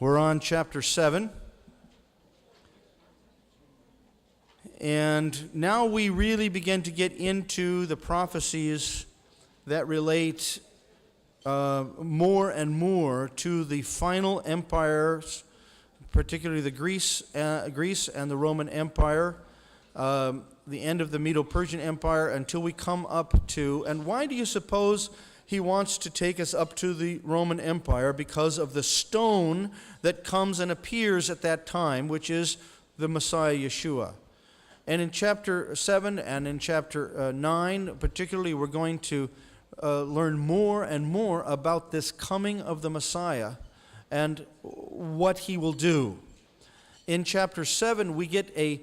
We're on chapter 7. And now we really begin to get into the prophecies that relate more and more to the final empires, particularly the Greece and the Roman Empire, the end of the Medo-Persian Empire, until we come up to, and why do you suppose he wants to take us up to the Roman Empire? Because of the stone that comes and appears at that time, which is the Messiah Yeshua. And in chapter 7 and in chapter 9 particularly, we're going to learn more and more about this coming of the Messiah and what he will do. In chapter 7, we get a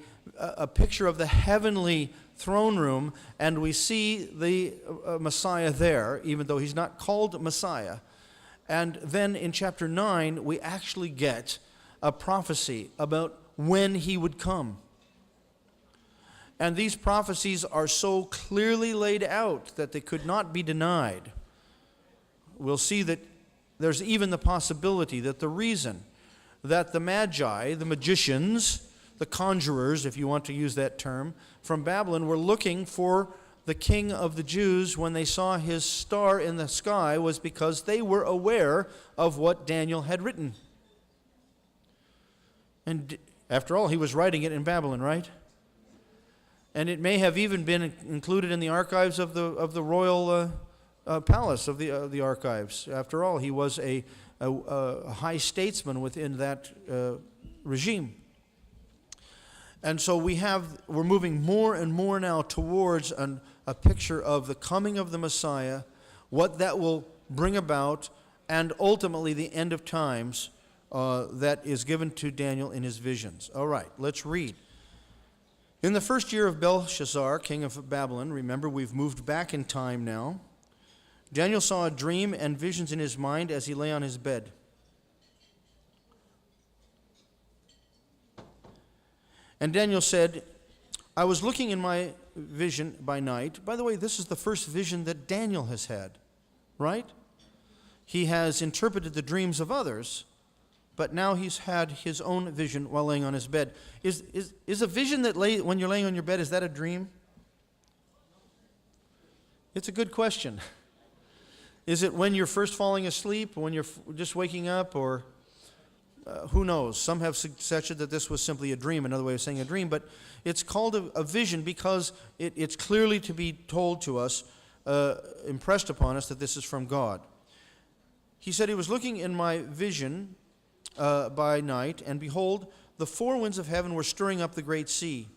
picture of the heavenly throne room, and we see the Messiah there, even though he's not called Messiah. And then in chapter 9, we actually get a prophecy about when he would come. And these prophecies are so clearly laid out that they could not be denied. We'll see that there's even the possibility that the reason that the Magi, the magicians, the conjurers, if you want to use that term, from Babylon were looking for the king of the Jews when they saw his star in the sky was because they were aware of what Daniel had written. And after all, he was writing it in Babylon, right? And it may have even been included in the archives of the royal palace of the archives. After all, he was a high statesman within that regime. And so we're moving more and more now towards a picture of the coming of the Messiah, what that will bring about, and ultimately the end of times that is given to Daniel in his visions. All right, let's read. In the first year of Belshazzar, king of Babylon, remember we've moved back in time now, Daniel saw a dream and visions in his mind as he lay on his bed. And Daniel said, I was looking in my vision by night. By the way, this is the first vision that Daniel has had, right? He has interpreted the dreams of others, but now he's had his own vision while laying on his bed. Is a vision that when you're laying on your bed, is that a dream? It's a good question. Is it when you're first falling asleep, when you're just waking up, or who knows? Some have suggested that this was simply a dream, another way of saying a dream, but it's called a vision because it's clearly to be told to us, impressed upon us, that this is from God. He said he was looking in my vision by night, and behold, the four winds of heaven were stirring up the great sea.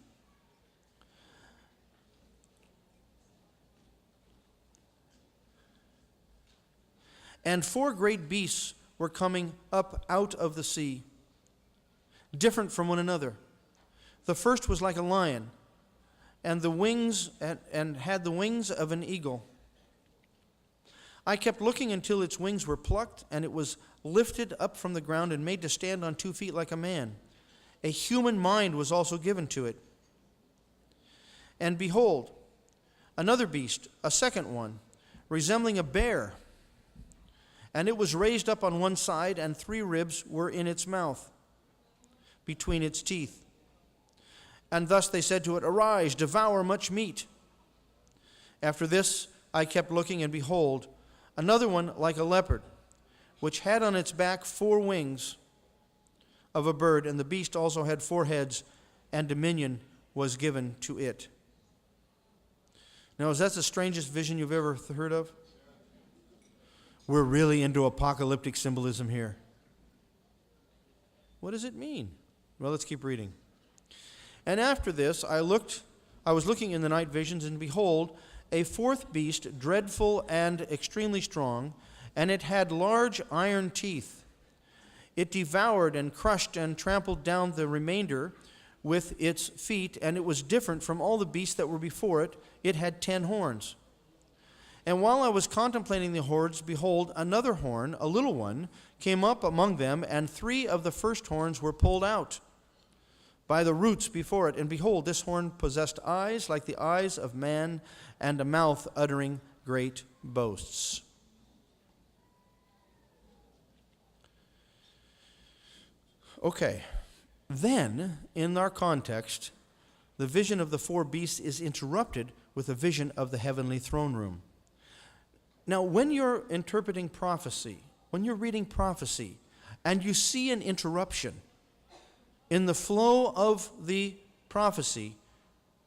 And four great beasts were coming up out of the sea, different from one another. The first was like a lion, and the wings and had the wings of an eagle. I kept looking until its wings were plucked, and it was lifted up from the ground and made to stand on 2 feet like a man. A human mind was also given to it. And behold, another beast, a second one, resembling a bear. And it was raised up on one side, and 3 ribs were in its mouth, between its teeth. And thus they said to it, Arise, devour much meat. After this I kept looking, and behold, another one like a leopard, which had on its back 4 wings of a bird, and the beast also had 4 heads, and dominion was given to it. Now, is that the strangest vision you've ever heard of? We're really into apocalyptic symbolism here. What does it mean? Well, let's keep reading. And after this I was looking in the night visions, and behold, a 4th beast, dreadful and extremely strong, and it had large iron teeth. It devoured and crushed and trampled down the remainder with its feet, and it was different from all the beasts that were before it. It had 10 horns. And while I was contemplating the horns, behold, another horn, a little one, came up among them, and 3 of the first horns were pulled out by the roots before it. And behold, this horn possessed eyes like the eyes of man, and a mouth uttering great boasts. Okay. Then, in our context, the vision of the four beasts is interrupted with a vision of the heavenly throne room. Now, when you're interpreting prophecy, when you're reading prophecy, and you see an interruption in the flow of the prophecy,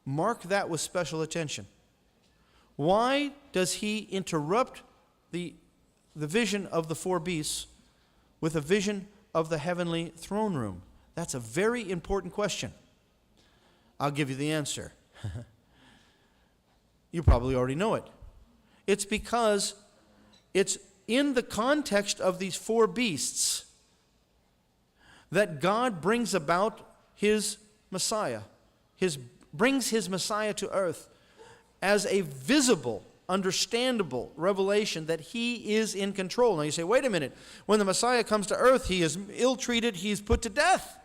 mark that with special attention. Why does he interrupt the vision of the four beasts with a vision of the heavenly throne room? That's a very important question. I'll give you the answer. You probably already know it. It's because it's in the context of these four beasts that God brings about his Messiah. Brings his Messiah to earth as a visible, understandable revelation that he is in control. Now you say, wait a minute. When the Messiah comes to earth, he is ill-treated, he is put to death.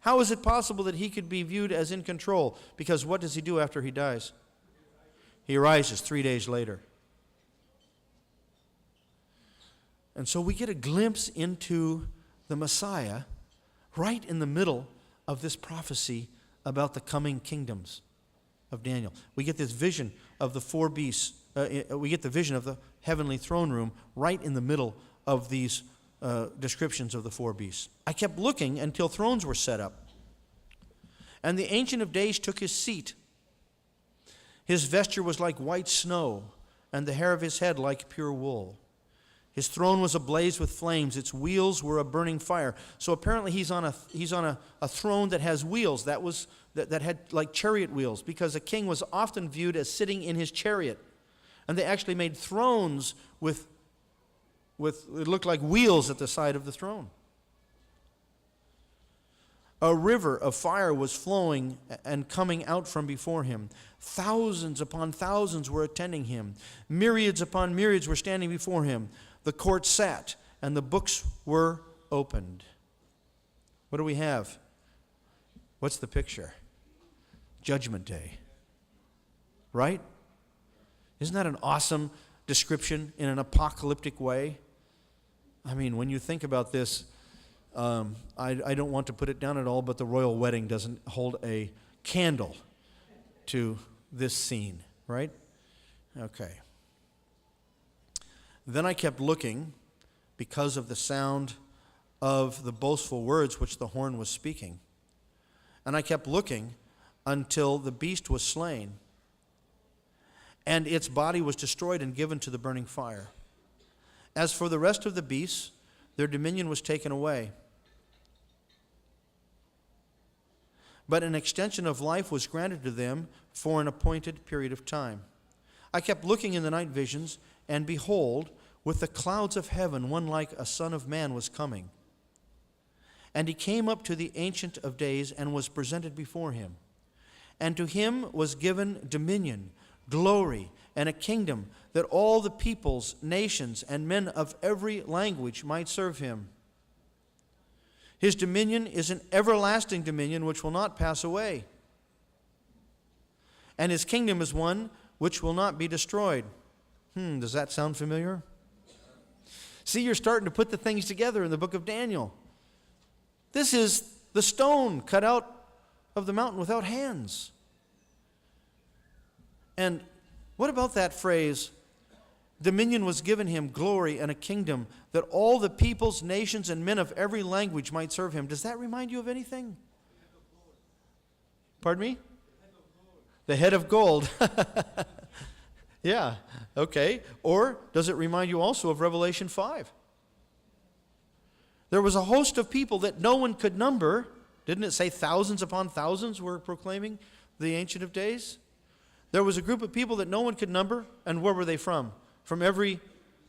How is it possible that he could be viewed as in control? Because what does he do after he dies? He rises 3 days later. And so we get a glimpse into the Messiah right in the middle of this prophecy about the coming kingdoms of Daniel. We get this vision of the four beasts. We get the vision of the heavenly throne room right in the middle of these descriptions of the four beasts. I kept looking until thrones were set up. And the Ancient of Days took his seat. His vesture was like white snow, and the hair of his head like pure wool. His throne was ablaze with flames. Its wheels were a burning fire. So apparently he's on a throne that has wheels. That had like chariot wheels, because a king was often viewed as sitting in his chariot. And they actually made thrones with it looked like wheels at the side of the throne. A river of fire was flowing and coming out from before him. Thousands upon thousands were attending him. Myriads upon myriads were standing before him. The court sat, and the books were opened. What do we have? What's the picture? Judgment Day. Right? Isn't that an awesome description in an apocalyptic way? I mean, when you think about this, I don't want to put it down at all, but the royal wedding doesn't hold a candle to this scene, right? Okay. Then I kept looking because of the sound of the boastful words which the horn was speaking. And I kept looking until the beast was slain, and its body was destroyed and given to the burning fire. As for the rest of the beasts, their dominion was taken away. But an extension of life was granted to them for an appointed period of time. I kept looking in the night visions, and behold, with the clouds of heaven, one like a son of man was coming. And he came up to the Ancient of Days and was presented before him. And to him was given dominion, glory, and a kingdom, that all the peoples, nations, and men of every language might serve him. His dominion is an everlasting dominion which will not pass away. And his kingdom is one which will not be destroyed. Does that sound familiar? See, you're starting to put the things together in the book of Daniel. This is the stone cut out of the mountain without hands. And what about that phrase, dominion was given him, glory, and a kingdom, that all the peoples, nations, and men of every language might serve him? Does that remind you of anything? Pardon me? The head of gold. Yeah, okay. Or does it remind you also of Revelation 5? There was a host of people that no one could number. Didn't it say thousands upon thousands were proclaiming the Ancient of Days? There was a group of people that no one could number, and where were they from? From every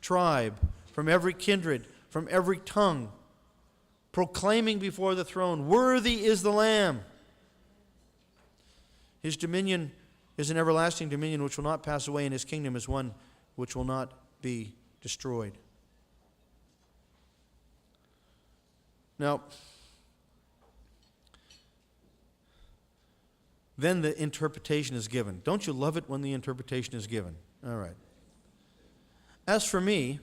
tribe, from every kindred, from every tongue, proclaiming before the throne, "Worthy is the Lamb." His dominion is an everlasting dominion which will not pass away, and his kingdom is one which will not be destroyed. Now, then the interpretation is given. Don't you love it when the interpretation is given? All right. As for me,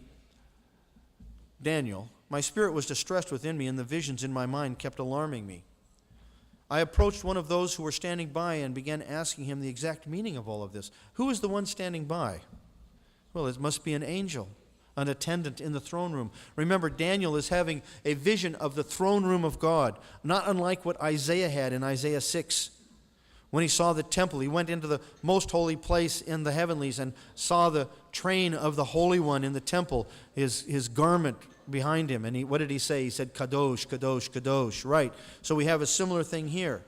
Daniel, My spirit was distressed within me, and the visions in my mind kept alarming me. I approached one of those who were standing by and began asking him the exact meaning of all of this. Who is the one standing by? Well, it must be an angel, an attendant in the throne room. Remember, Daniel is having a vision of the throne room of God, not unlike what Isaiah had in Isaiah 6. When he saw the temple, he went into the most holy place in the heavenlies and saw the train of the Holy One in the temple, his garment behind him. And what did he say? He said, Kadosh, Kadosh, Kadosh. Right. So we have a similar thing here.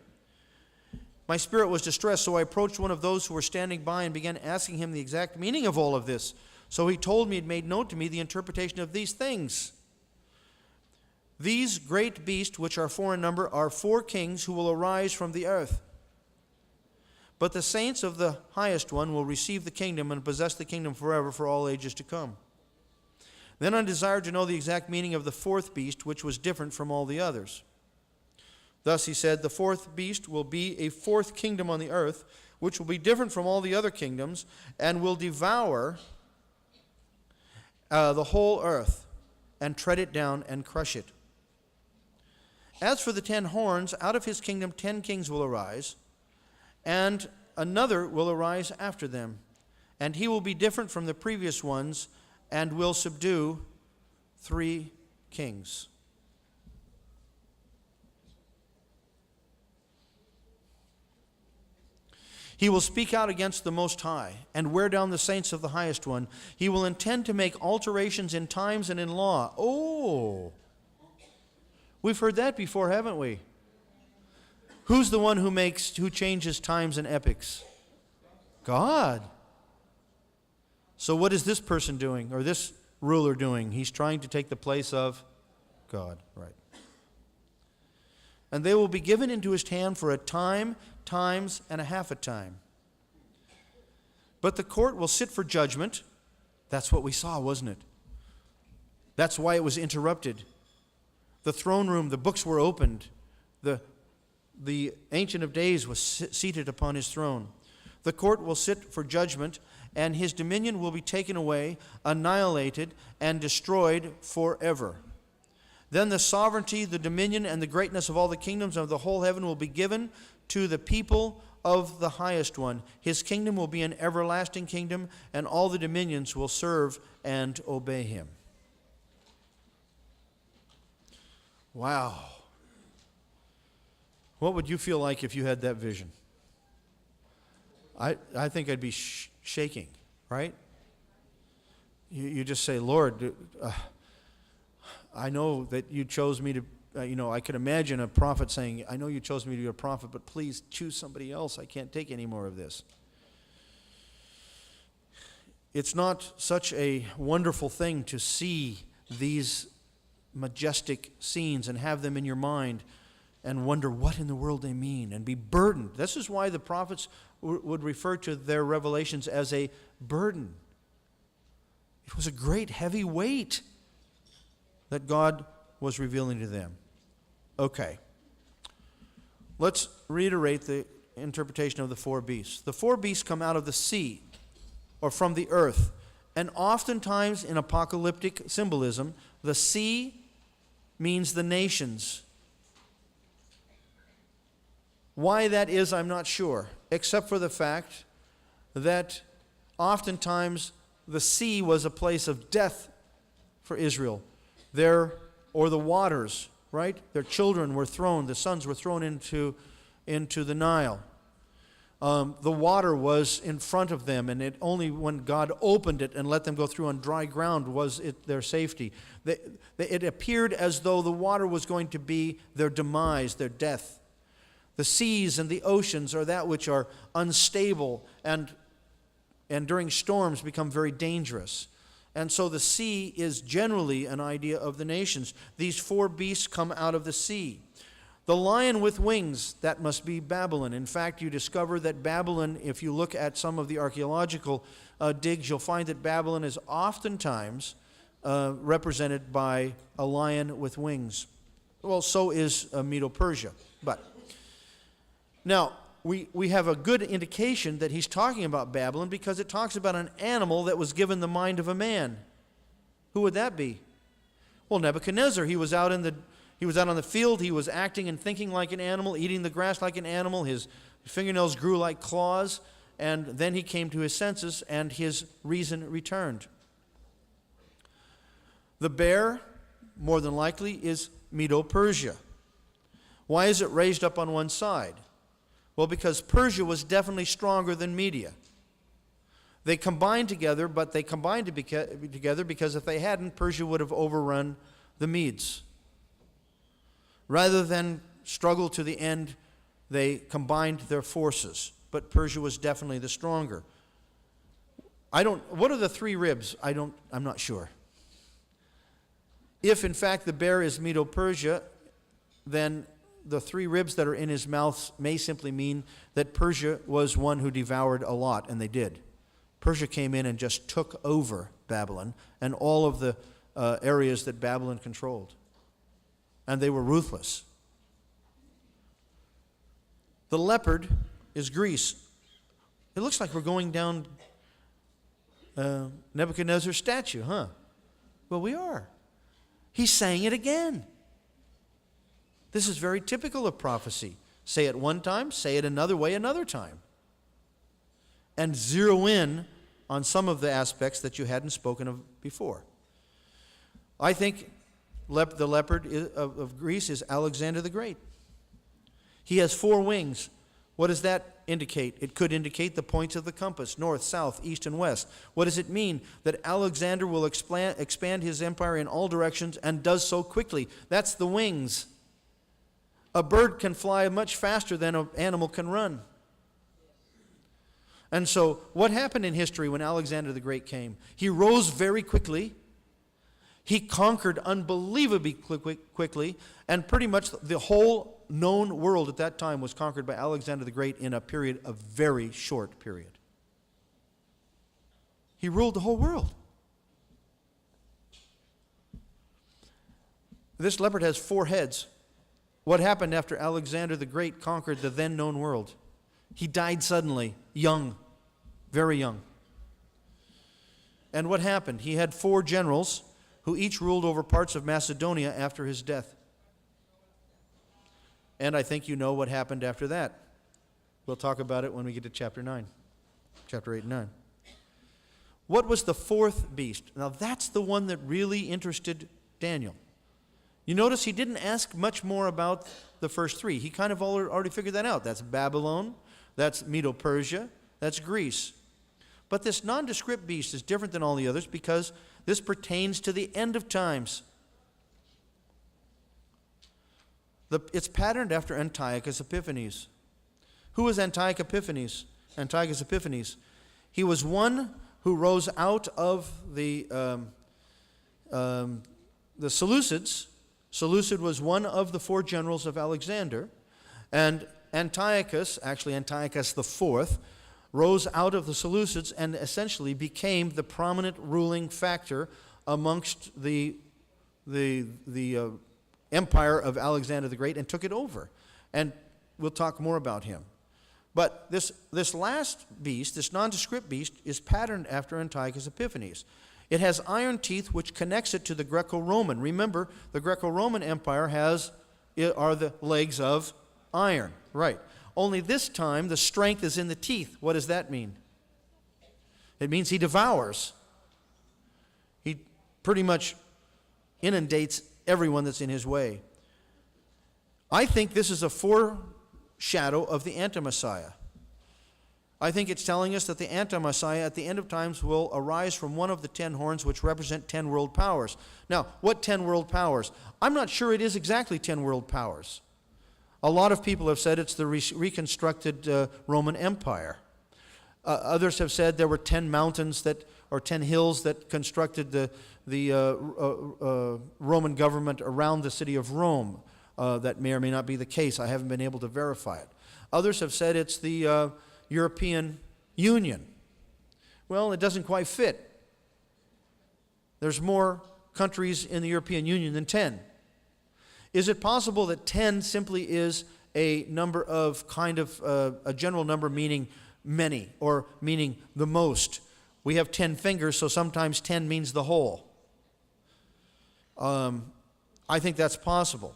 My spirit was distressed, so I approached one of those who were standing by and began asking him the exact meaning of all of this. So he told me and made known to me the interpretation of these things. These great beasts, which are four in number, are four kings who will arise from the earth. But the saints of the highest one will receive the kingdom and possess the kingdom forever for all ages to come. Then I desired to know the exact meaning of the fourth beast, which was different from all the others. Thus he said, the fourth beast will be a fourth kingdom on the earth, which will be different from all the other kingdoms, and will devour the whole earth, and tread it down and crush it. As for the 10 horns, out of his kingdom 10 kings will arise, and another will arise after them, and he will be different from the previous ones, and will subdue 3 kings. He will speak out against the Most High and wear down the saints of the Highest One. He will intend to make alterations in times and in law. Oh, we've heard that before, haven't we? Who's the one who changes times and epochs? God. So what is this person doing, or this ruler doing? He's trying to take the place of God, right? And they will be given into his hand for a time, times, and a half a time. But the court will sit for judgment. That's what we saw, wasn't it? That's why it was interrupted. The throne room, the books were opened. The Ancient of Days was seated upon his throne. The court will sit for judgment, and his dominion will be taken away, annihilated, and destroyed forever. Then the sovereignty, the dominion, and the greatness of all the kingdoms of the whole heaven will be given to the people of the Highest One. His kingdom will be an everlasting kingdom, and all the dominions will serve and obey him. Wow. What would you feel like if you had that vision? I think I'd be shaking, right? You just say, Lord, I know that you chose me to, I could imagine a prophet saying, I know you chose me to be a prophet, but please choose somebody else. I can't take any more of this. It's not such a wonderful thing to see these majestic scenes and have them in your mind and wonder what in the world they mean and be burdened. This is why the prophets would refer to their revelations as a burden. It was a great heavy weight that God was revealing to them. Okay. Let's reiterate the interpretation of the 4 beasts. The 4 beasts come out of the sea or from the earth. And oftentimes in apocalyptic symbolism, the sea means the nations. Why that is, I'm not sure, except for the fact that oftentimes the sea was a place of death for Israel. Or the waters, right? Their children were thrown, the sons were thrown into the Nile. The water was in front of them, and it only when God opened it and let them go through on dry ground was it their safety. It appeared as though the water was going to be their demise, their death. The seas and the oceans are that which are unstable and during storms become very dangerous. And so the sea is generally an idea of the nations. These 4 beasts come out of the sea. The lion with wings, that must be Babylon. In fact, you discover that Babylon, if you look at some of the archaeological digs, you'll find that Babylon is oftentimes represented by a lion with wings. Well, so is Medo-Persia. But now, we have a good indication that he's talking about Babylon because it talks about an animal that was given the mind of a man. Who would that be? Well, Nebuchadnezzar, he was out on the field, he was acting and thinking like an animal, eating the grass like an animal, his fingernails grew like claws, and then he came to his senses and his reason returned. The bear, more than likely, is Medo-Persia. Why is it raised up on one side? Well, because Persia was definitely stronger than Media. They combined together, but they combined together because if they hadn't, Persia would have overrun the Medes. Rather than struggle to the end, they combined their forces, but Persia was definitely the stronger. What are the three ribs? I'm not sure. If in fact the bear is Medo-Persia, then the three ribs that are in his mouth may simply mean that Persia was one who devoured a lot, and they did. Persia came in and just took over Babylon and all of the areas that Babylon controlled. And they were ruthless. The leopard is Greece. It looks like we're going down Nebuchadnezzar's statue, huh? Well, we are. He's saying it again. This is very typical of prophecy. Say it one time, say it another way another time. And zero in on some of the aspects that you hadn't spoken of before. I think the leopard of Greece is Alexander the Great. He has 4 wings. What does that indicate? It could indicate the points of the compass, north, south, east, and west. What does it mean? That Alexander will expand his empire in all directions and does so quickly. That's the wings. A bird can fly much faster than an animal can run. And so what happened in history when Alexander the Great came? He rose very quickly. He conquered unbelievably quickly, and pretty much the whole known world at that time was conquered by Alexander the Great in a period of very short period. He ruled the whole world. This leopard has 4 heads. What happened after Alexander the Great conquered the then known world? He died suddenly, young, very young. And what happened? He had 4 generals who each ruled over parts of Macedonia after his death. And I think you know what happened after that. We'll talk about it when we get to chapter 8 and 9. What was the 4th beast? Now that's the one that really interested Daniel. You notice he didn't ask much more about the first 3. He kind of already figured that out. That's Babylon, that's Medo-Persia, that's Greece. But this nondescript beast is different than all the others because this pertains to the end of times. It's patterned after Antiochus Epiphanes. Who was Antiochus Epiphanes? Antiochus Epiphanes. He was one who rose out of the Seleucids. Seleucid was one of the 4 generals of Alexander. And Antiochus, actually Antiochus IV, rose out of the Seleucids and essentially became the prominent ruling factor amongst the empire of Alexander the Great and took it over. And we'll talk more about him. But this last beast, this nondescript beast, is patterned after Antiochus Epiphanes. It has iron teeth which connects it to the Greco-Roman. Remember, the Greco-Roman Empire are the legs of iron. Right. Only this time the strength is in the teeth. What does that mean? It means he devours. He pretty much inundates everyone that's in his way. I think this is a foreshadow of the anti-Messiah. I think it's telling us that the anti-Messiah at the end of times will arise from one of the 10 horns which represent 10 world powers. Now, what 10 world powers? I'm not sure it is exactly 10 world powers. A lot of people have said it's the reconstructed Roman Empire. Others have said there were 10 mountains or 10 hills that constructed the Roman government around the city of Rome. That may or may not be the case. I haven't been able to verify it. Others have said it's the European Union. Well, it doesn't quite fit. There's more countries in the European Union than 10. Is it possible that 10 simply is a number of a general number meaning many or meaning the most? We have 10 fingers, so sometimes 10 means the whole. I think that's possible.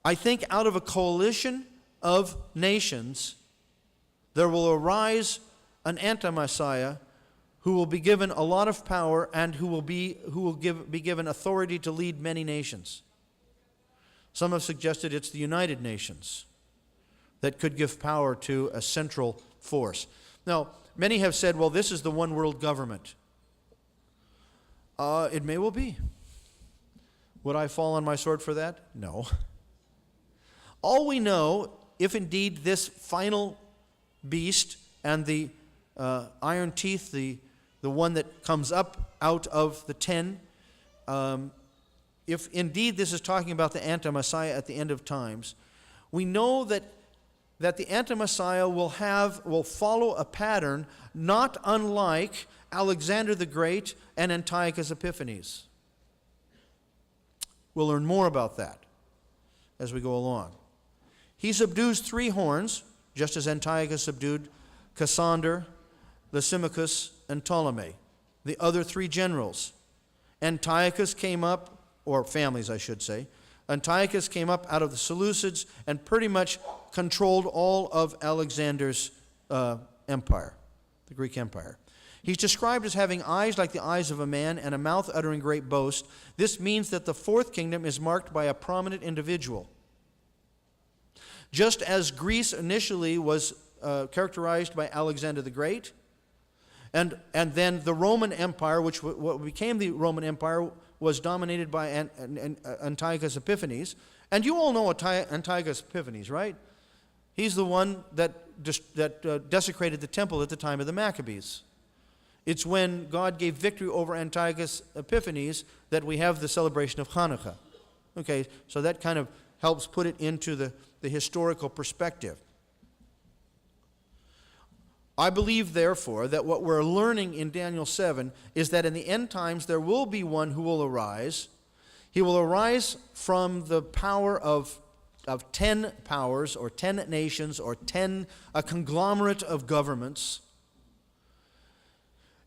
I think out of a coalition of nations, there will arise an anti-Messiah who will be given a lot of power and who will be given authority to lead many nations. Some have suggested it's the United Nations that could give power to a central force. Now, many have said, well, this is the one world government. It may well be. Would I fall on my sword for that? No. All we know, if indeed this final beast and the iron teeth, the one that comes up out of the 10, if indeed this is talking about the anti-Messiah at the end of times, we know that the anti-Messiah will follow a pattern not unlike Alexander the Great and Antiochus Epiphanes. We'll learn more about that as we go along. He subdues 3 horns, just as Antiochus subdued Cassander, Lysimachus, and Ptolemy, the other 3 generals. Antiochus came up, or families I should say, Antiochus came up out of the Seleucids and pretty much controlled all of Alexander's empire, the Greek Empire. He's described as having eyes like the eyes of a man and a mouth uttering great boast. This means that the 4th kingdom is marked by a prominent individual. Just as Greece initially was characterized by Alexander the Great, and then the Roman Empire, which what became the Roman Empire, was dominated by Antiochus Epiphanes. And you all know Antiochus Epiphanes, right? He's the one that desecrated the temple at the time of the Maccabees. It's when God gave victory over Antiochus Epiphanes that we have the celebration of Hanukkah. Okay, so that kind of helps put it into the historical perspective. I believe, therefore, that what we're learning in Daniel 7 is that in the end times there will be one who will arise. He will arise from the power of 10 powers or 10 nations or a conglomerate of governments.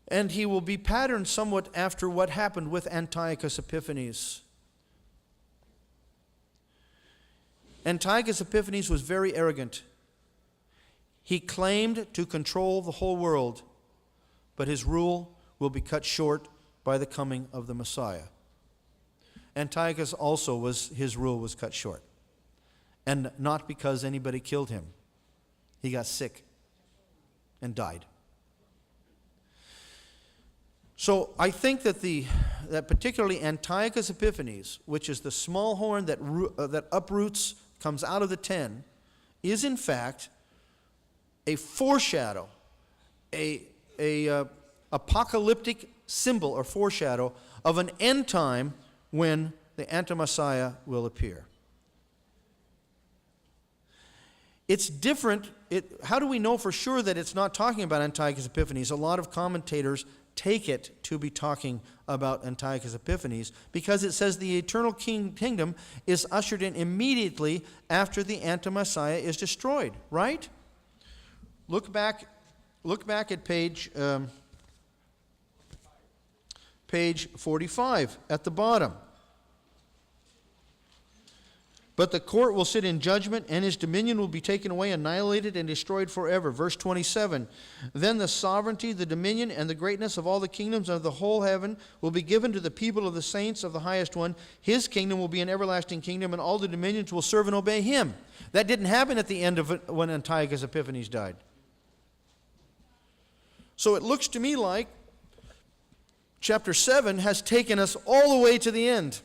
And he will be patterned somewhat after what happened with Antiochus Epiphanes. Antiochus Epiphanes was very arrogant. He claimed to control the whole world, but his rule will be cut short by the coming of the Messiah. Antiochus also his rule was cut short. And not because anybody killed him. He got sick and died. So I think that particularly Antiochus Epiphanes, which is the small horn that uproots, comes out of the 10, is in fact a foreshadow, a apocalyptic symbol or foreshadow of an end time when the anti-Messiah will appear. It's different. How do we know for sure that it's not talking about Antiochus Epiphanes? A lot of commentators take it to be talking about Antiochus Epiphanes because it says the eternal kingdom is ushered in immediately after the anti-Messiah is destroyed, right? Look back at page 45 at the bottom. But the court will sit in judgment, and his dominion will be taken away, annihilated, and destroyed forever. Verse 27, then the sovereignty, the dominion, and the greatness of all the kingdoms of the whole heaven will be given to the people of the saints of the highest one. His kingdom will be an everlasting kingdom, and all the dominions will serve and obey him. That didn't happen at the end of it when Antiochus Epiphanes died. So it looks to me like chapter 7 has taken us all the way to the end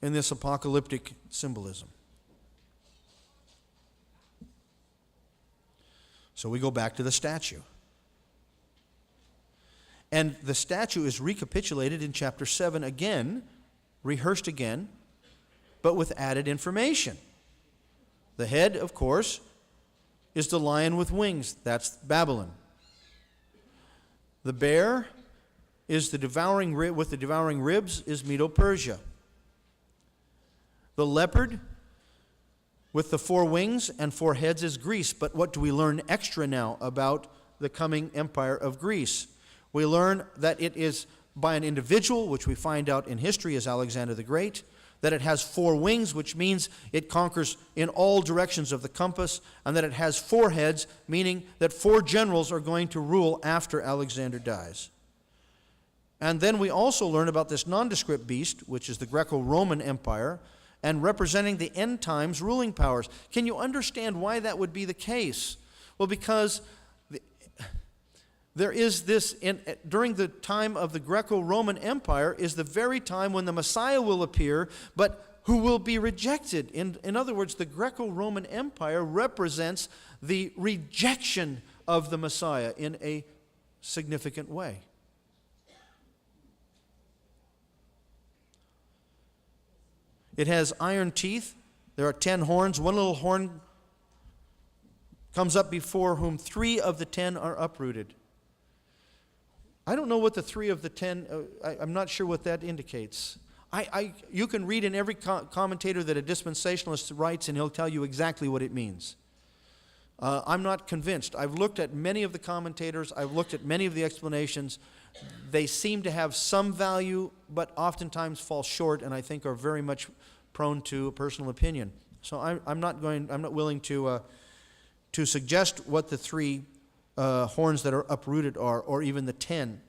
in this apocalyptic symbolism. So we go back to the statue. And the statue is recapitulated in chapter 7 again, rehearsed again, but with added information. The head, of course, is the lion with wings. That's Babylon. The bear is the devouring rib with the devouring ribs is Medo-Persia. The leopard with the 4 wings and 4 heads is Greece. But what do we learn extra now about the coming empire of Greece? We learn that it is by an individual, which we find out in history as Alexander the Great, that it has 4 wings, which means it conquers in all directions of the compass, and that it has 4 heads, meaning that 4 generals are going to rule after Alexander dies. And then we also learn about this nondescript beast, which is the Greco-Roman Empire, and representing the end times ruling powers. Can you understand why that would be the case? Well, because there is this, during the time of the Greco-Roman Empire is the very time when the Messiah will appear, but who will be rejected. In other words, the Greco-Roman Empire represents the rejection of the Messiah in a significant way. It has iron teeth. There are 10 horns. One little horn comes up before whom 3 of the 10 are uprooted. I don't know what the 3 of the 10, I'm not sure what that indicates. You can read in every commentator that a dispensationalist writes, and he'll tell you exactly what it means. I'm not convinced. I've looked at many of the commentators. I've looked at many of the explanations. They seem to have some value, but oftentimes fall short, and I think are very much prone to personal opinion. So I'm not willing to suggest what the 3 horns that are uprooted are, or even the 10.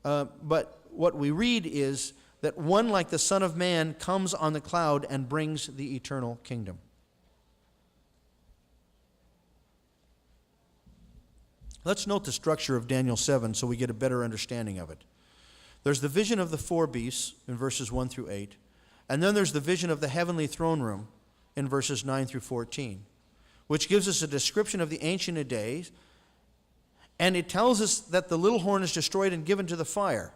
But what we read is that one like the Son of Man comes on the cloud and brings the eternal kingdom. Let's note the structure of Daniel 7 so we get a better understanding of it. There's the vision of the 4 beasts in verses 1 through 8, and then there's the vision of the heavenly throne room in verses 9 through 14, which gives us a description of the Ancient of Days. And it tells us that the little horn is destroyed and given to the fire.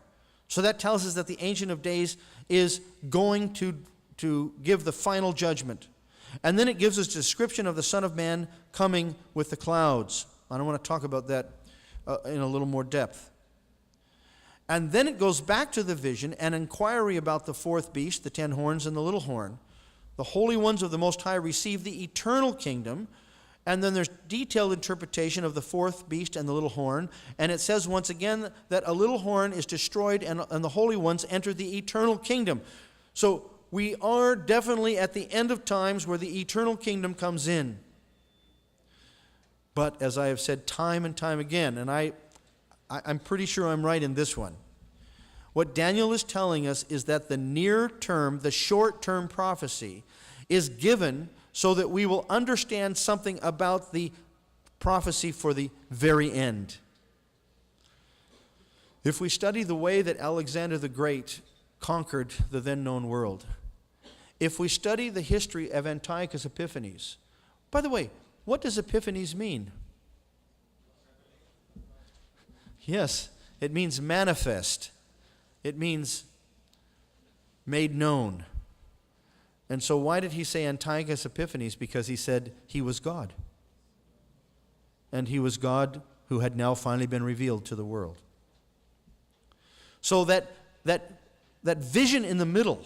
So that tells us that the Ancient of Days is going to give the final judgment. And then it gives us a description of the Son of Man coming with the clouds. I want to talk about that in a little more depth. And then it goes back to the vision and inquiry about the 4th beast, the 10 horns and the little horn. The holy ones of the Most High receive the eternal kingdom. And then there's detailed interpretation of the 4th beast and the little horn. And it says once again that a little horn is destroyed and the holy ones enter the eternal kingdom. So we are definitely at the end of times where the eternal kingdom comes in. But as I have said time and time again, and I'm pretty sure I'm right in this one, what Daniel is telling us is that the near term, the short-term prophecy is given so that we will understand something about the prophecy for the very end. If we study the way that Alexander the Great conquered the then known world, if we study the history of Antiochus Epiphanes, by the way, what does Epiphanes mean? Yes, it means manifest. It means made known. And so why did he say Antiochus Epiphanes? Because he said he was God. And he was God who had now finally been revealed to the world. So that vision in the middle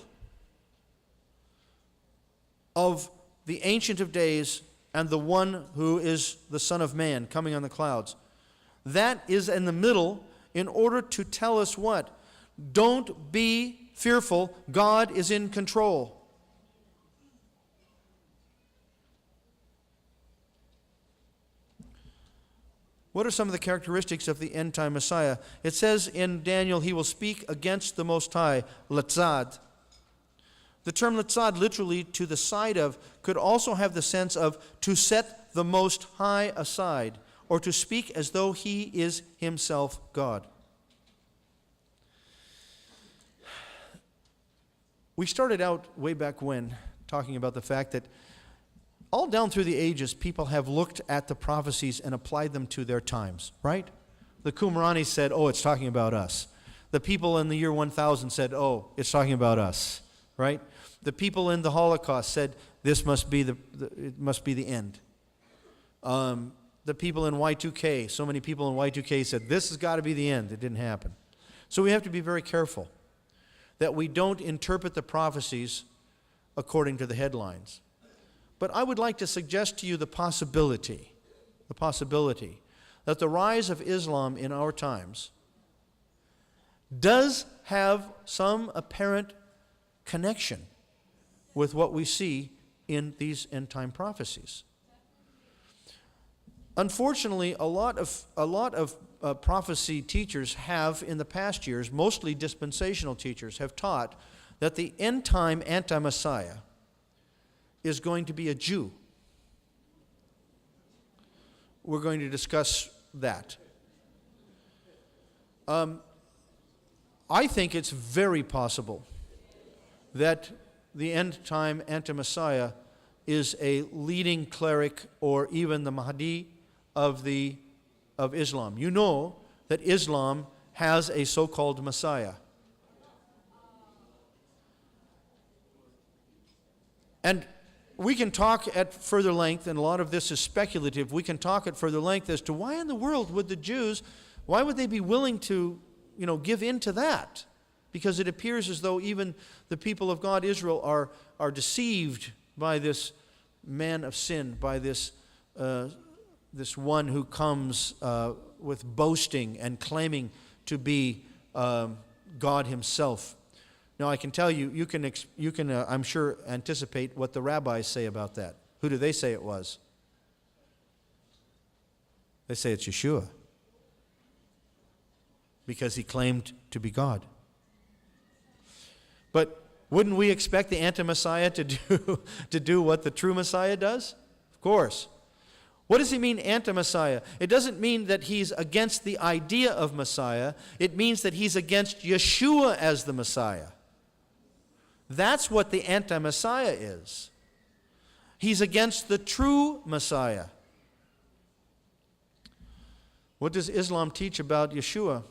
of the Ancient of Days and the one who is the Son of Man coming on the clouds, that is in the middle in order to tell us what? Don't be fearful. God is in control. What are some of the characteristics of the end-time Messiah? It says in Daniel, he will speak against the Most High, Latzad. The term Latzad, literally to the side of, could also have the sense of to set the Most High aside, or to speak as though he is himself God. We started out way back when talking about the fact that all down through the ages, people have looked at the prophecies and applied them to their times, right? The Qumrani said, oh, it's talking about us. The people in the year 1000 said, oh, it's talking about us, right? The people in the Holocaust said, this must be it must be the end. The people in Y2K, so many people in Y2K said, this has got to be the end. It didn't happen. So we have to be very careful that we don't interpret the prophecies according to the headlines. But I would like to suggest to you the possibility that the rise of Islam in our times does have some apparent connection with what we see in these end-time prophecies. Unfortunately, a lot of prophecy teachers have in the past years, mostly dispensational teachers, have taught that the end-time anti-Messiah is going to be a Jew. We're going to discuss that. I think it's very possible that the end-time anti-Messiah is a leading cleric or even the Mahdi of Islam. You know that Islam has a so-called Messiah. And we can talk at further length, and a lot of this is speculative, we can talk at further length as to why in the world would the Jews, why would they be willing to, give in to that? Because it appears as though even the people of God, Israel, are deceived by this man of sin, by this one who comes with boasting and claiming to be God himself. Now, I can tell you, you can I'm sure, anticipate what the rabbis say about that. Who do they say it was? They say it's Yeshua, because he claimed to be God. But wouldn't we expect the anti-Messiah to do what the true Messiah does? Of course. What does he mean, anti-Messiah? It doesn't mean that he's against the idea of Messiah. It means that he's against Yeshua as the Messiah. That's what the anti-Messiah is. He's against the true Messiah. What does Islam teach about Yeshua?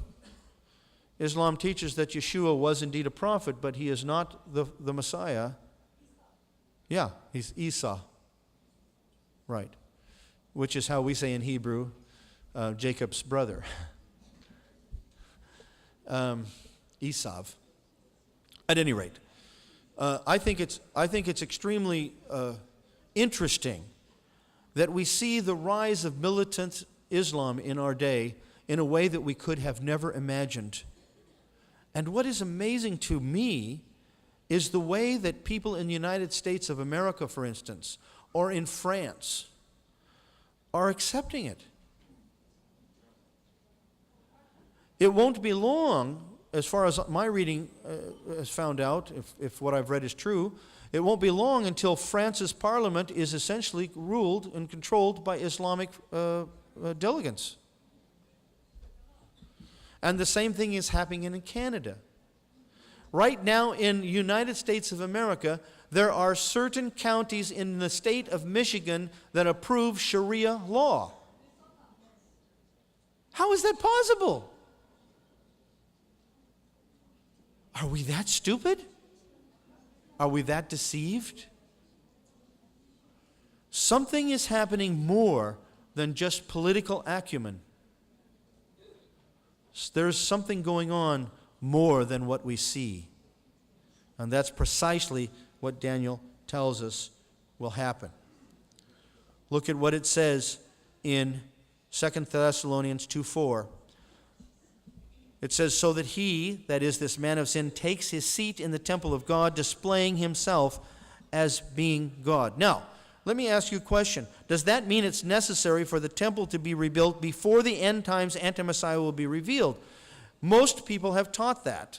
Islam teaches that Yeshua was indeed a prophet, but he is not the Messiah. Yeah, he's Isa. Right. Which is how we say in Hebrew, Jacob's brother. Esav. At any rate, I think it's extremely interesting that we see the rise of militant Islam in our day in a way that we could have never imagined. And what is amazing to me is the way that people in the United States of America, for instance, or in France, are accepting it. It won't be long, as far as my reading has found out, if what I've read is true, it won't be long until France's parliament is essentially ruled and controlled by Islamic delegates. And the same thing is happening in Canada. Right now in the United States of America, there are certain counties in the state of Michigan that approve Sharia law. How is that possible? Are we that stupid? Are we that deceived? Something is happening more than just political acumen. There's something going on more than what we see. And that's precisely what Daniel tells us will happen. Look at what it says in 2 Thessalonians 2:4. It says, so that he, that is this man of sin, takes his seat in the temple of God, displaying himself as being God. Now, let me ask you a question. Does that mean it's necessary for the temple to be rebuilt before the end times anti-Messiah will be revealed? Most people have taught that.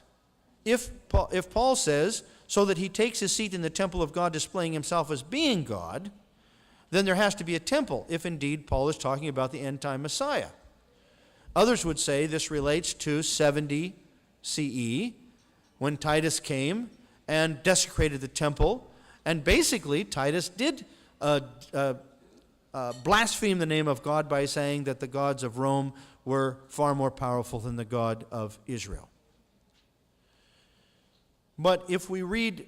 If Paul says, so that he takes his seat in the temple of God, displaying himself as being God, then there has to be a temple, if indeed Paul is talking about the end-time Messiah. Others would say this relates to 70 CE, when Titus came and desecrated the temple, and basically Titus did blaspheme the name of God by saying that the gods of Rome were far more powerful than the God of Israel. But if we read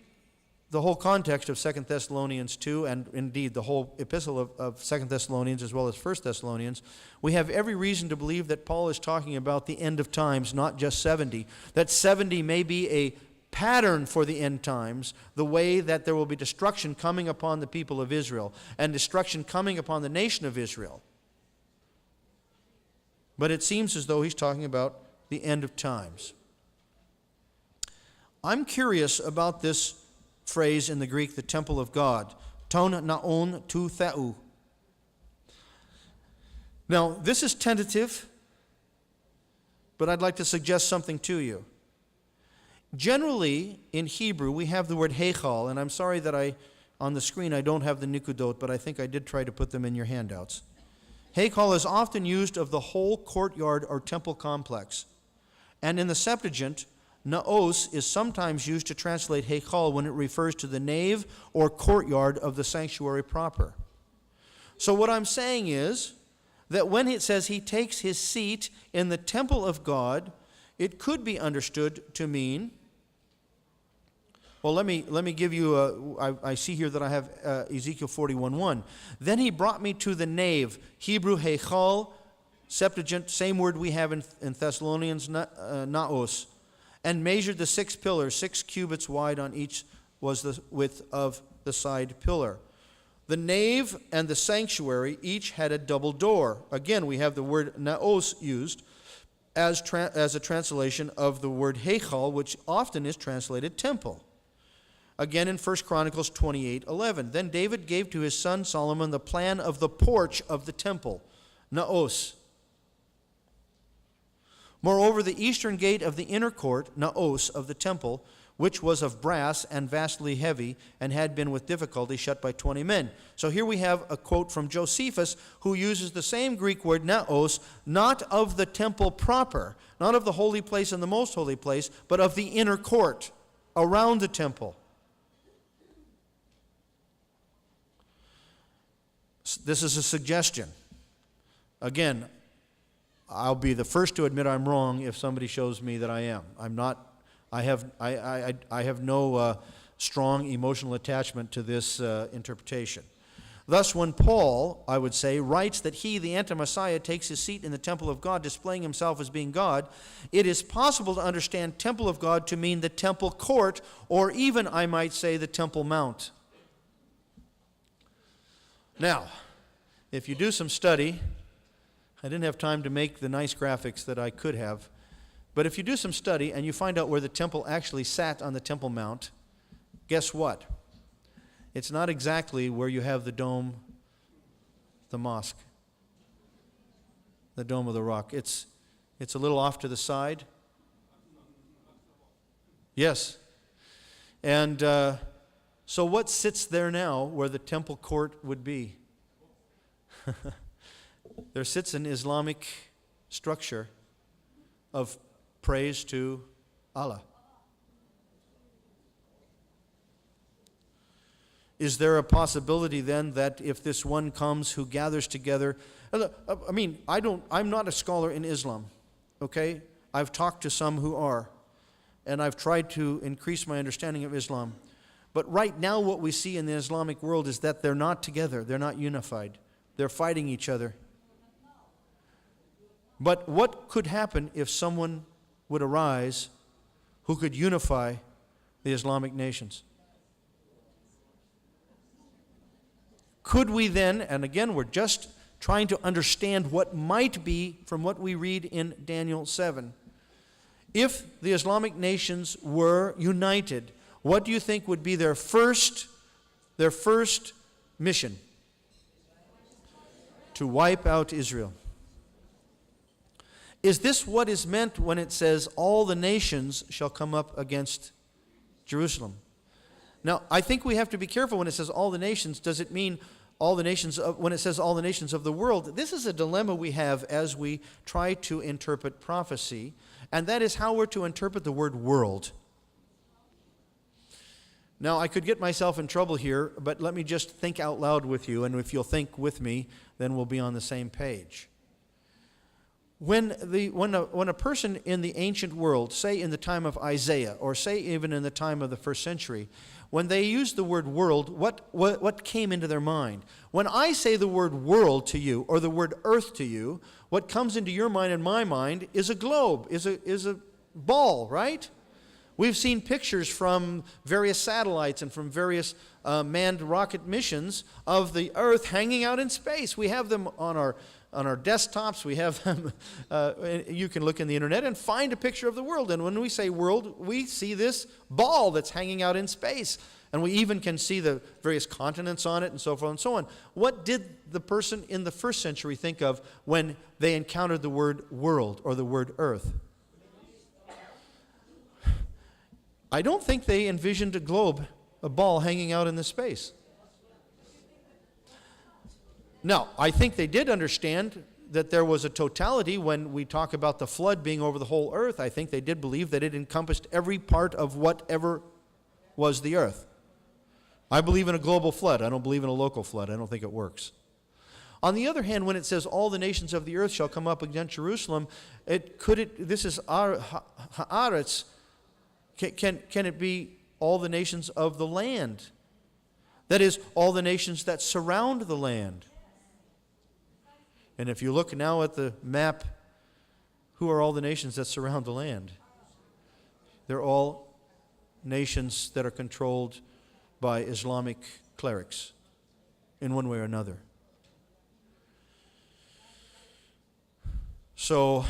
the whole context of 2 Thessalonians 2, and indeed the whole epistle of 2 Thessalonians as well as 1 Thessalonians, we have every reason to believe that Paul is talking about the end of times, not just 70. That 70 may be a pattern for the end times, the way that there will be destruction coming upon the people of Israel and destruction coming upon the nation of Israel. But it seems as though he's talking about the end of times. I'm curious about this phrase in the Greek, the temple of God. Ton naon tu theou. Now, this is tentative, but I'd like to suggest something to you. Generally, in Hebrew, we have the word heichal, and I'm sorry that on the screen I don't have the nikudot, but I think I did try to put them in your handouts. Heichal is often used of the whole courtyard or temple complex. And in the Septuagint, naos is sometimes used to translate heichal when it refers to the nave or courtyard of the sanctuary proper. So what I'm saying is that when it says he takes his seat in the temple of God, it could be understood to mean, well, let me give you, I see here that I have Ezekiel 41:1. Then he brought me to the nave, Hebrew heichal, Septuagint, same word we have in Thessalonians, naos, and measured the 6 pillars, 6 cubits wide on each was the width of the side pillar. The nave and the sanctuary each had a double door. Again, we have the word naos used as a translation of the word heichal, which often is translated temple. Again, in 1 Chronicles 28:11, then David gave to his son Solomon the plan of the porch of the temple, naos. Moreover, the eastern gate of the inner court, naos, of the temple, which was of brass and vastly heavy, and had been with difficulty shut by 20 men. So here we have a quote from Josephus, who uses the same Greek word, naos, not of the temple proper, not of the holy place and the most holy place, but of the inner court, around the temple. This is a suggestion. Again, I'll be the first to admit I'm wrong if somebody shows me that I am. I'm not. I have no strong emotional attachment to this interpretation. Thus, when Paul, I would say, writes that he, the anti-Messiah, takes his seat in the temple of God, displaying himself as being God, it is possible to understand temple of God to mean the temple court, or even, I might say, the temple mount. Now, if you do some study, I didn't have time to make the nice graphics that I could have, but if you do some study and you find out where the temple actually sat on the Temple Mount, guess what? It's not exactly where you have the dome, the mosque, the Dome of the Rock. It's a little off to the side. Yes. And so what sits there now where the temple court would be? There sits an Islamic structure of praise to Allah. Is there a possibility then that if this one comes who gathers together, I mean, I'm not a scholar in Islam, okay? I've talked to some who are, and I've tried to increase my understanding of Islam. But right now what we see in the Islamic world is that they're not together, they're not unified. They're fighting each other. But what could happen if someone would arise who could unify the Islamic nations? Could we then, and again we're just trying to understand what might be from what we read in Daniel 7. If the Islamic nations were united, what do you think would be their first mission? To wipe out Israel. Is this what is meant when it says all the nations shall come up against Jerusalem? Now, I think we have to be careful when it says all the nations. Does it mean all the nations when it says all the nations of the world? This is a dilemma we have as we try to interpret prophecy, and that is how we're to interpret the word world. Now, I could get myself in trouble here, but let me just think out loud with you, and if you'll think with me, then we'll be on the same page. When a person in the ancient world, say in the time of Isaiah, or say even in the time of the first century, when they used the word world, what came into their mind? When I say the word world to you, or the word earth to you, what comes into your mind and my mind is a globe, is a ball, right? We've seen pictures from various satellites and from various manned rocket missions of the Earth hanging out in space. We have them on our desktops. We have them, you can look in the internet and find a picture of the world. And when we say world, we see this ball that's hanging out in space. And we even can see the various continents on it and so forth and so on. What did the person in the first century think of when they encountered the word world or the word earth? I don't think they envisioned a globe, a ball hanging out in the space. Now, I think they did understand that there was a totality when we talk about the flood being over the whole earth. I think they did believe that it encompassed every part of whatever was the earth. I believe in a global flood. I don't believe in a local flood. I don't think it works. On the other hand, when it says all the nations of the earth shall come up against Jerusalem, this is haaretz. Can it be all the nations of the land? That is, all the nations that surround the land. And if you look now at the map, who are all the nations that surround the land? They're all nations that are controlled by Islamic clerics in one way or another. So,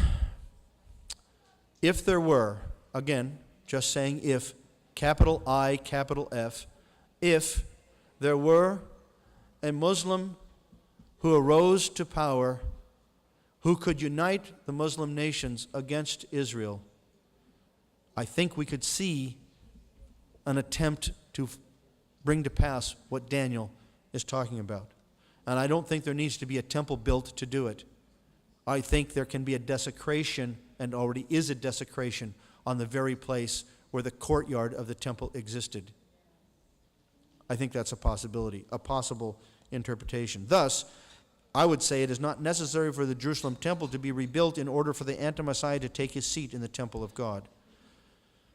if there were, again, just saying if, capital I, capital F, if there were a Muslim who arose to power who could unite the Muslim nations against Israel, I think we could see an attempt to bring to pass what Daniel is talking about. And I don't think there needs to be a temple built to do it. I think there can be a desecration, and already is a desecration, on the very place where the courtyard of the temple existed. I think that's a possibility, a possible interpretation. Thus, I would say it is not necessary for the Jerusalem temple to be rebuilt in order for the anti-Messiah to take his seat in the temple of God.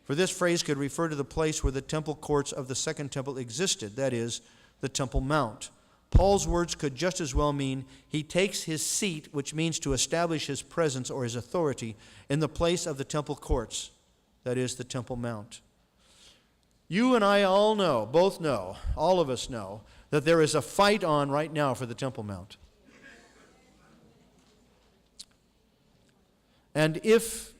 For this phrase could refer to the place where the temple courts of the second temple existed, that is, the Temple Mount. Paul's words could just as well mean he takes his seat, which means to establish his presence or his authority, in the place of the temple courts, that is, the Temple Mount. You and I all know, both know, all of us know, that there is a fight on right now for the Temple Mount. And if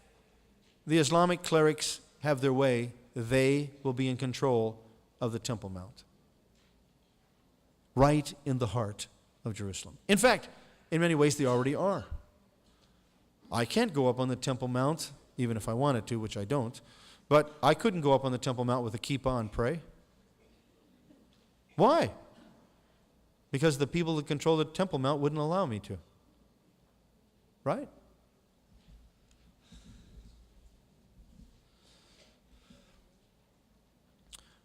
the Islamic clerics have their way, they will be in control of the Temple Mount, right in the heart of Jerusalem. In fact, in many ways they already are. I can't go up on the Temple Mount, even if I wanted to, which I don't, but I couldn't go up on the Temple Mount with a kippah and pray. Why? Because the people that control the Temple Mount wouldn't allow me to. Right?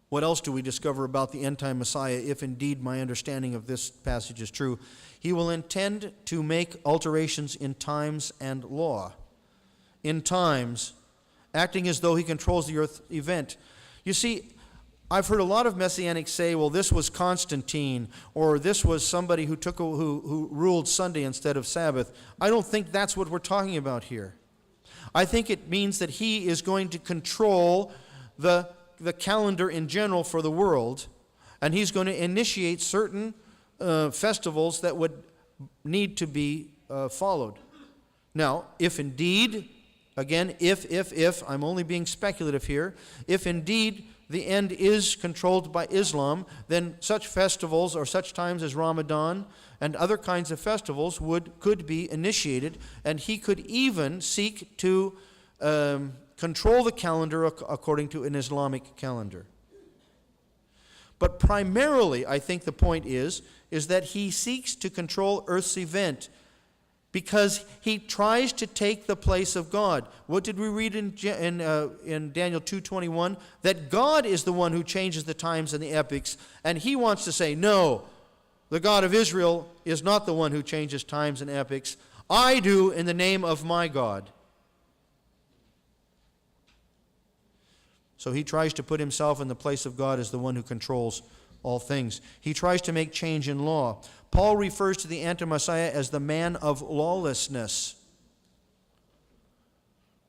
What else do we discover about the end-time Messiah, if indeed my understanding of this passage is true? He will intend to make alterations in times and law. In times, acting as though he controls the earth event. You see, I've heard a lot of messianics say, well, this was Constantine, or this was somebody who ruled Sunday instead of Sabbath. I don't think that's what we're talking about here. I think it means that he is going to control the calendar in general for the world, and he's going to initiate certain festivals that would need to be followed. Now, if indeed, again, if, I'm only being speculative here, if indeed the end is controlled by Islam, then such festivals or such times as Ramadan and other kinds of festivals could be initiated, and he could even seek to control the calendar according to an Islamic calendar. But primarily, I think the point is that he seeks to control Earth's event because he tries to take the place of God. What did we read in Daniel 2:21? That God is the one who changes the times and the epochs, and he wants to say, no, the God of Israel is not the one who changes times and epochs. I do in the name of my God. So he tries to put himself in the place of God as the one who controls all things. He tries to make change in law. Paul refers to the anti-Messiah as the man of lawlessness.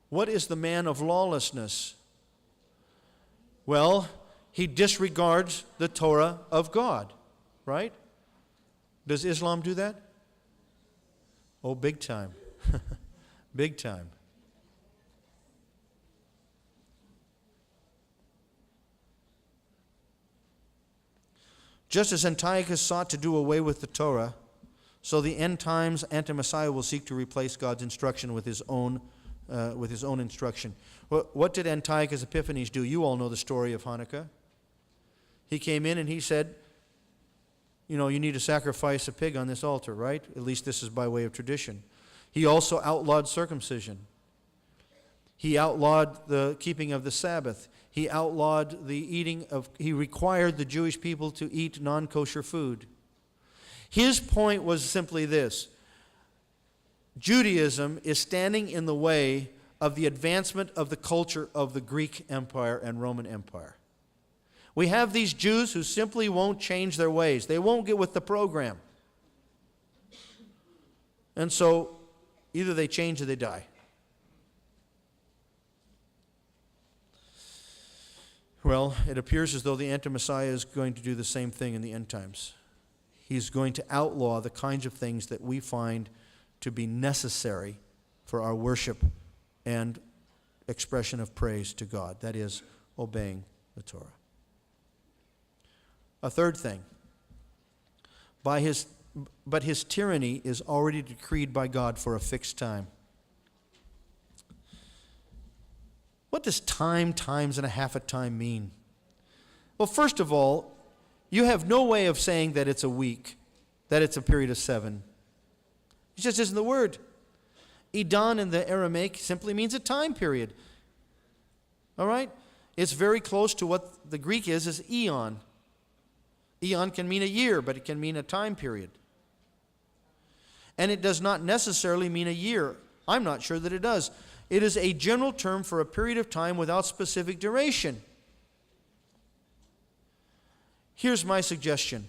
What is the man of lawlessness? Well, he disregards the Torah of God, right? Does Islam do that? Oh, big time. Big time. Just as Antiochus sought to do away with the Torah, so the end times anti-Messiah will seek to replace God's instruction with his own instruction. What did Antiochus Epiphanes do? You all know the story of Hanukkah. He came in and he said, you need to sacrifice a pig on this altar, right? At least this is by way of tradition. He also outlawed circumcision. He outlawed the keeping of the Sabbath. He outlawed he required the Jewish people to eat non-kosher food. His point was simply this: Judaism is standing in the way of the advancement of the culture of the Greek Empire and Roman Empire. We have these Jews who simply won't change their ways. They won't get with the program. And so either they change or they die. Well, it appears as though the anti-Messiah is going to do the same thing in the end times. He's going to outlaw the kinds of things that we find to be necessary for our worship and expression of praise to God. That is, obeying the Torah. A third thing, but his tyranny is already decreed by God for a fixed time. What does times and a half a time mean? Well, first of all, you have no way of saying that it's a week, that it's a period of 7. It just isn't the word. Edon in the Aramaic simply means a time period. All right? It's very close to what the Greek is eon. Eon can mean a year, but it can mean a time period. And it does not necessarily mean a year. I'm not sure that it does. It is a general term for a period of time without specific duration. Here's my suggestion.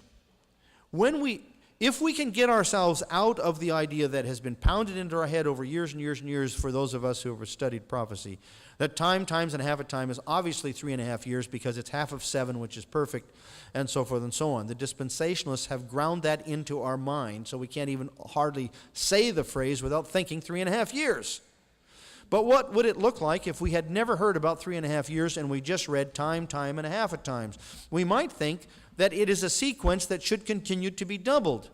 If we can get ourselves out of the idea that has been pounded into our head over years and years and years for those of us who have studied prophecy, that times and a half a time is obviously 3.5 years because it's half of 7, which is perfect, and so forth and so on. The dispensationalists have ground that into our mind, so we can't even hardly say the phrase without thinking 3.5 years. But what would it look like if we had never heard about 3.5 years and we just read time and a half at times? We might think that it is a sequence that should continue to be doubled.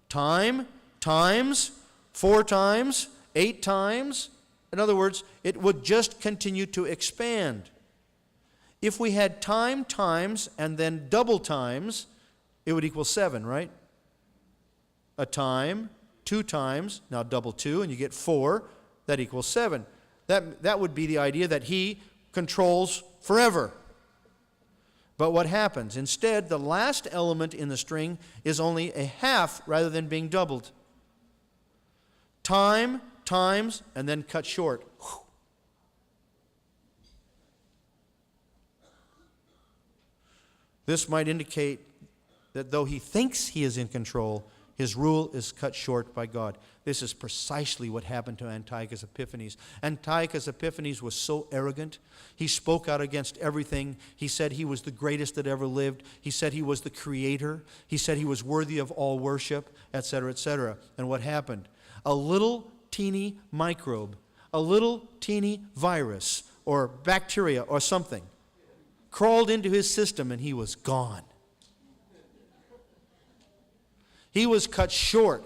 Time, times, 4 times, 8 times. In other words, it would just continue to expand. If we had times, and then double times, it would equal 7, right? A time, 2 times, now double 2, and you get 4, that equals 7. That would be the idea that he controls forever. But what happens? Instead, the last element in the string is only a half rather than being doubled. Time, times, and then cut short. Whew. This might indicate that though he thinks he is in control, his rule is cut short by God. This is precisely what happened to Antiochus Epiphanes. Antiochus Epiphanes was so arrogant. He spoke out against everything. He said he was the greatest that ever lived. He said he was the creator. He said he was worthy of all worship, etc., etc. And what happened? A little teeny microbe, a little teeny virus or bacteria or something crawled into his system and he was gone. He was cut short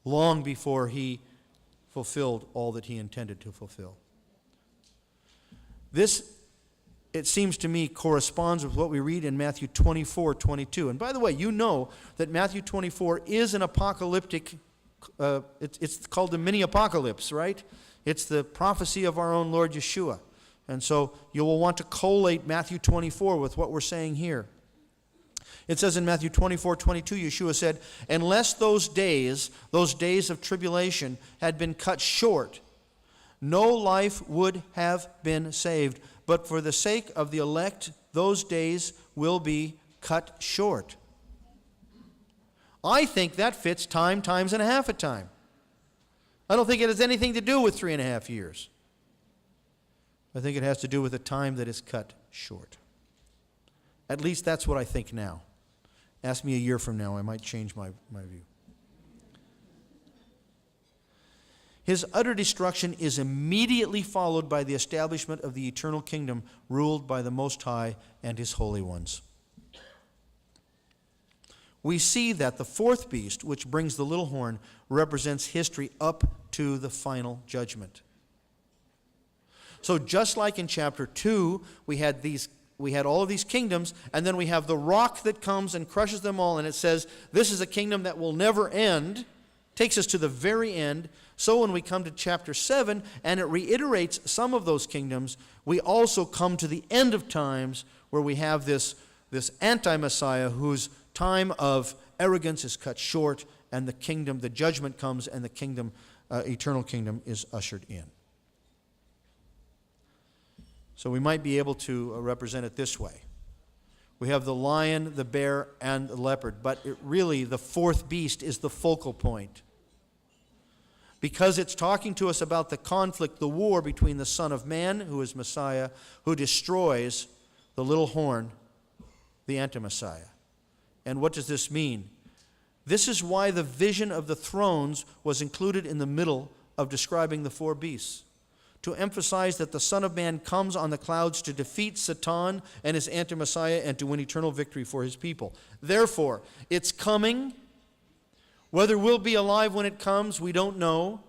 long before he fulfilled all that he intended to fulfill. This, it seems to me, corresponds with what we read in Matthew 24:22. And by the way, you know that Matthew 24 is an apocalyptic, it's called the mini-apocalypse, right? It's the prophecy of our own Lord Yeshua. And so you will want to collate Matthew 24 with what we're saying here. It says in Matthew 24:22, Yeshua said, unless those days of tribulation had been cut short, no life would have been saved. But for the sake of the elect, those days will be cut short. I think that fits times and a half a time. I don't think it has anything to do with 3.5 years. I think it has to do with the time that is cut short. At least that's what I think now. Ask me a year from now, I might change my view. His utter destruction is immediately followed by the establishment of the eternal kingdom ruled by the Most High and his holy ones. We see that the fourth beast, which brings the little horn, represents history up to the final judgment. So just like in chapter 2, we had all of these kingdoms, and then we have the rock that comes and crushes them all, and it says, this is a kingdom that will never end, takes us to the very end. So when we come to chapter 7, and it reiterates some of those kingdoms, we also come to the end of times where we have this anti-Messiah whose time of arrogance is cut short, and the kingdom, the judgment comes, and the kingdom, eternal kingdom, is ushered in. So we might be able to represent it this way. We have the lion, the bear, and the leopard, but really the fourth beast is the focal point. Because it's talking to us about the conflict, the war between the Son of Man, who is Messiah, who destroys the little horn, the anti-Messiah. And what does this mean? This is why the vision of the thrones was included in the middle of describing the four beasts, to emphasize that the Son of Man comes on the clouds to defeat Satan and his anti-Messiah and to win eternal victory for his people. Therefore, it's coming. Whether we'll be alive when it comes, we don't know.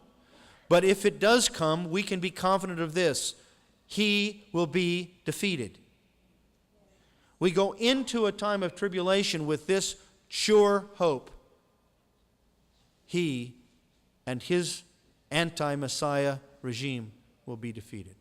But if it does come, we can be confident of this: he will be defeated. We go into a time of tribulation with this sure hope: he and his anti-Messiah regime will be defeated.